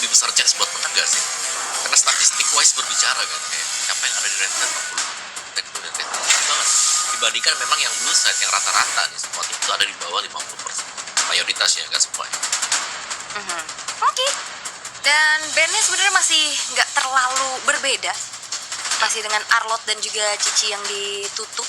lebih besar chance buat menang gak sih? Karena statistik wise berbicara kan, kayak siapa yang ada di red zone 40 dan kemudian kayak tinggi banget dibandingkan memang yang blue side yang rata-rata nih semua tim itu ada di bawah 50% mayoritasnya kan semuanya. Oke. Dan bandnya sebenarnya masih nggak terlalu berbeda, masih dengan Arlot dan juga Cici yang ditutup.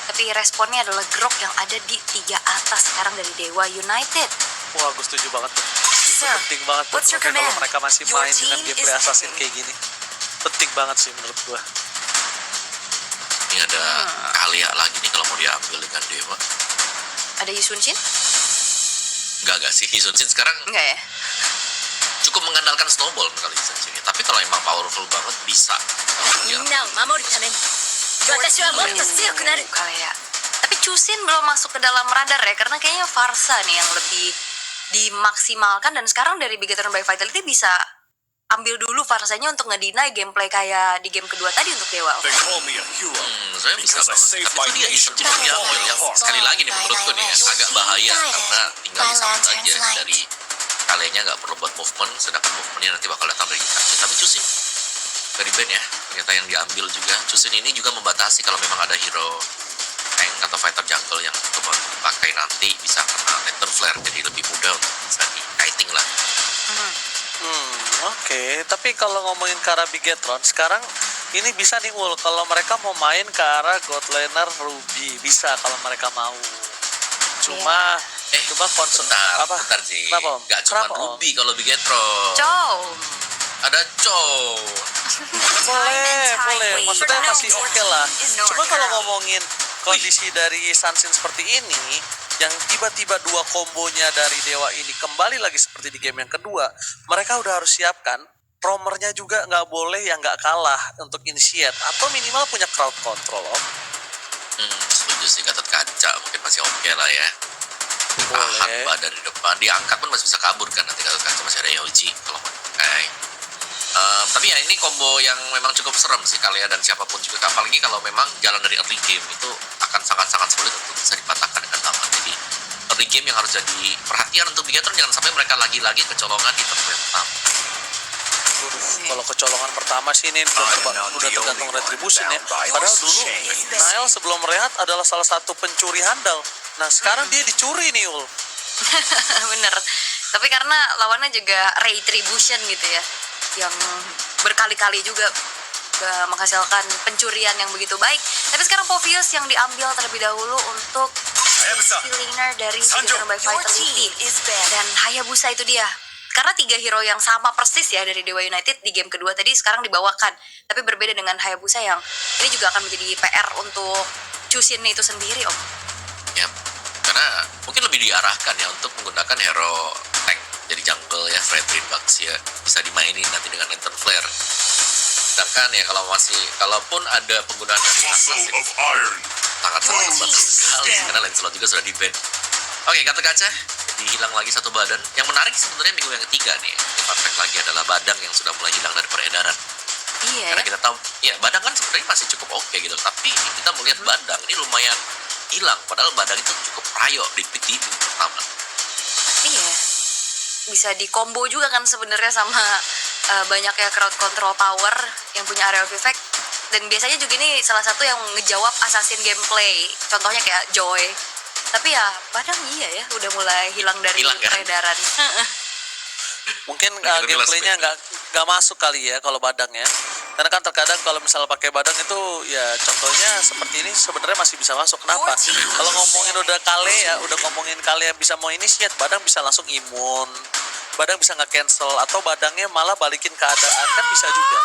Tapi responnya adalah Grok yang ada di 3 atas sekarang dari Dewa United. Wah, gue setuju banget tuh. Itu Sir, penting banget tuh what's your kalau command? mereka masih Your main dengan team gameplay is assassin attacking. kayak gini. Penting banget sih menurut gue. Ini ada Alia lagi nih kalau mau diambil dengan Dewa. Ada Yusun Shin? Enggak sih, Hisun Shin sekarang Enggak ya? cukup mengandalkan snowball kali Hisun Shin. Tapi kalau emang powerful banget bisa. Ya, みんなを守るために私はもっと強くなる Kayak. Tapi Chusin belum masuk ke dalam radar ya, karena kayaknya Farsa nih yang lebih dimaksimalkan. Dan sekarang dari Bigetron by Vitality bisa ambil dulu Farsanya untuk ngedinai gameplay kayak di game kedua tadi untuk Dewa. They call me a hero saya bisa because I banget. saved Tapi my itu dia Hisun nation Shin from diambil yang falling sekali apart. lagi nih menurutku nih agak bahaya karena tinggal disambut aja dari kaliannya nggak perlu buat movement, sedangkan movementnya nanti bakal datang dari kita. Tapi Chusin dari band ya, ternyata yang diambil juga. Chusin ini juga membatasi kalau memang ada hero tank atau fighter jungle yang coba dipakai nanti bisa kena lantern flare, jadi lebih mudah untuk bisa di kiting lah. Oke. Tapi kalau ngomongin ke arah Bigetron, sekarang ini bisa nih Ul, kalau mereka mau main ke arah God Laner Ruby, bisa kalau mereka mau. Cuma coba konsep Bentar Ji, Kenapa, Om? nggak cuma Kenapa, Om? Ruby kalau Bigetron, Cow. ada Chow. boleh. Maksudnya masih oke lah. No Cuma kalau girl. ngomongin kondisi dari Sunsin seperti ini, yang tiba-tiba 2 kombonya dari Dewa ini kembali lagi seperti di game yang kedua, mereka udah harus siapkan roamernya juga nggak boleh yang nggak kalah untuk initiate atau minimal punya crowd control. Setuju sih, Gatot Kaca mungkin masih oke lah ya. Tahan Boleh. badan di depan, diangkat pun masih bisa kabur kan, nanti Gatot Kaca masih ada Yoichi kalau mau dipakai. Tapi ya ini combo yang memang cukup serem sih kalian dan siapapun juga, apalagi kalau memang jalan dari early game itu akan sangat-sangat sulit untuk bisa dipatahkan dengan aman. Jadi early game yang harus jadi perhatian untuk Bigetron, jangan sampai mereka lagi-lagi kecolongan di turn pertama. Kalau kecolongan pertama sih ini udah tergantung retribution ya. Padahal dulu Nael sebelum rehat adalah salah satu pencuri handal. Nah sekarang dia dicuri nih Ul. Bener. Tapi karena lawannya juga retribution gitu ya, yang berkali-kali juga menghasilkan pencurian yang begitu baik. Tapi sekarang Povius yang diambil terlebih dahulu untuk laner dari Bigetron by Vitality. Dan Hayabusa itu dia. Karena 3 hero yang sama persis ya dari Dewa United di game kedua tadi sekarang dibawakan. Tapi berbeda dengan Hayabusa yang ini juga akan menjadi PR untuk Chusin itu sendiri, Om. Ya, karena mungkin lebih diarahkan ya untuk menggunakan hero tank jadi jungle ya, Fredrin Bucks ya, bisa dimainin nanti dengan lantern flare. Sedangkan ya kalaupun ada penggunaan dari assassin sangat-sangat membantu sekali karena Lancelot juga sudah di ban. Oke, Gatot Kaca dihilang lagi 1 badan. Yang menarik sebenarnya minggu yang ketiga nih, ini fun fact lagi adalah Badang yang sudah mulai hilang dari peredaran. Iya. Karena kita tahu, ya Badang kan sebenarnya masih cukup oke gitu. Tapi kita melihat Badang ini lumayan hilang. Padahal Badang itu cukup rayo di pick di minggu pertama. Iya. Bisa di combo juga kan sebenarnya sama banyaknya crowd control power yang punya area of effect. Dan biasanya juga ini salah satu yang ngejawab assassin gameplay. Contohnya kayak Joy. Tapi ya Badang iya ya udah mulai hilang dari Hilang, kan? peredaran. Mungkin Begitu gameplaynya jelas, nggak masuk kali ya kalau Badang ya. Karena kan terkadang kalau misalnya pakai Badang itu ya contohnya seperti ini sebenarnya masih bisa masuk. Kenapa? Kalau ngomongin udah ngomongin kali yang bisa mau initiate, Badang bisa langsung imun. Badang bisa nge-cancel atau Badangnya malah balikin keadaan kan bisa juga.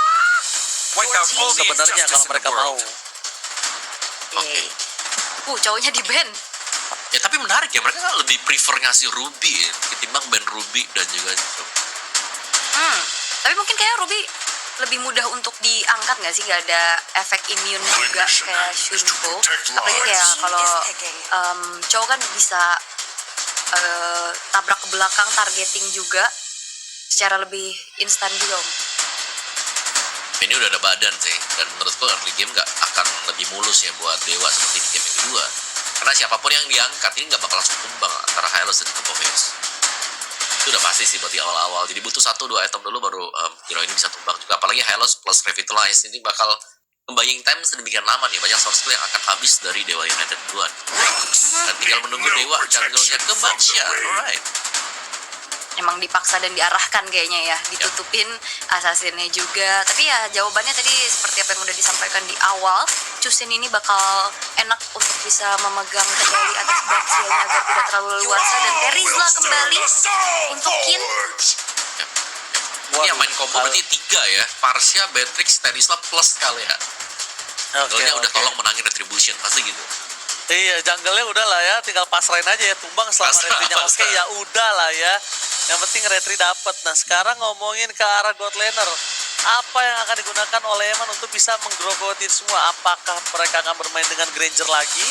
Sebenarnya kalau mereka mau. Oke. Cowoknya di ban. Ya tapi menarik ya, mereka kan lebih prefer ngasih Ruby ya, ketimbang band Ruby dan juga Tapi mungkin kayak Ruby lebih mudah untuk diangkat nggak sih? Nggak ada efek imun juga kayak Shunko. Apalagi kayak kalau cowok kan bisa tabrak ke belakang, targeting juga secara lebih instan juga, Om. ini udah ada badan sih, dan menurutku early game nggak akan lebih mulus ya buat Dewa seperti di game yang kedua. Karena siapapun yang diangkat ini nggak bakal langsung tumbang antara Hylos dan Povius. Itu udah pasti sih buat di awal-awal. Jadi butuh 1-2 item dulu baru hero ini bisa tumbang juga. Apalagi Hylos plus Revitalize ini bakal buying time sedemikian lama nih. Banyak source skill yang akan habis dari Dewa United duluan. Dan tinggal menunggu Dewa jungle-nya ke Baksha. Alright. Emang dipaksa dan diarahkan kayaknya ya, ditutupin assassinnya juga. Tapi ya jawabannya tadi seperti apa yang udah disampaikan di awal, Chusin ini bakal enak untuk bisa memegang kendali atas Baxianya agar tidak terlalu leluasa, dan Terizla kembali untuk Kin. Ini yang main combo berarti 3 ya. Parsia, Beatrix, Terizla plus kali ya. Jungle-nya udah tolong menangin Retribution, pasti gitu. Iya, jungle-nya udah lah ya, tinggal pasrahin aja ya, tumbang selama retry-nya oke ya udah lah ya. Yang penting retry dapat. Nah, sekarang ngomongin ke arah God Laner. Apa yang akan digunakan oleh Eman untuk bisa menggrogotin semua? Apakah mereka akan bermain dengan Granger lagi?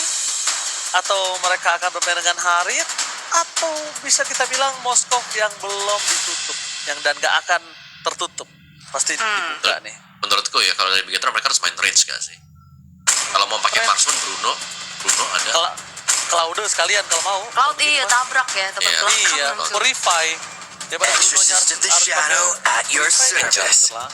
Atau mereka akan bermain dengan Harit? Atau bisa kita bilang Moskov yang belum ditutup, yang dan gak akan tertutup? Pasti dibuka nih. Menurutku ya, kalau dari Beginner mereka harus main range gak sih? Kalau mau pakai marksman Bruno ada. Cloud sekalian kalau mau. Cloud iya tabrak ya, tabrak Iya. belakang Iya, langsung. Purify. Daripada Bruno Exorcist of the harus Shadow pakai at your Purify, service. lah.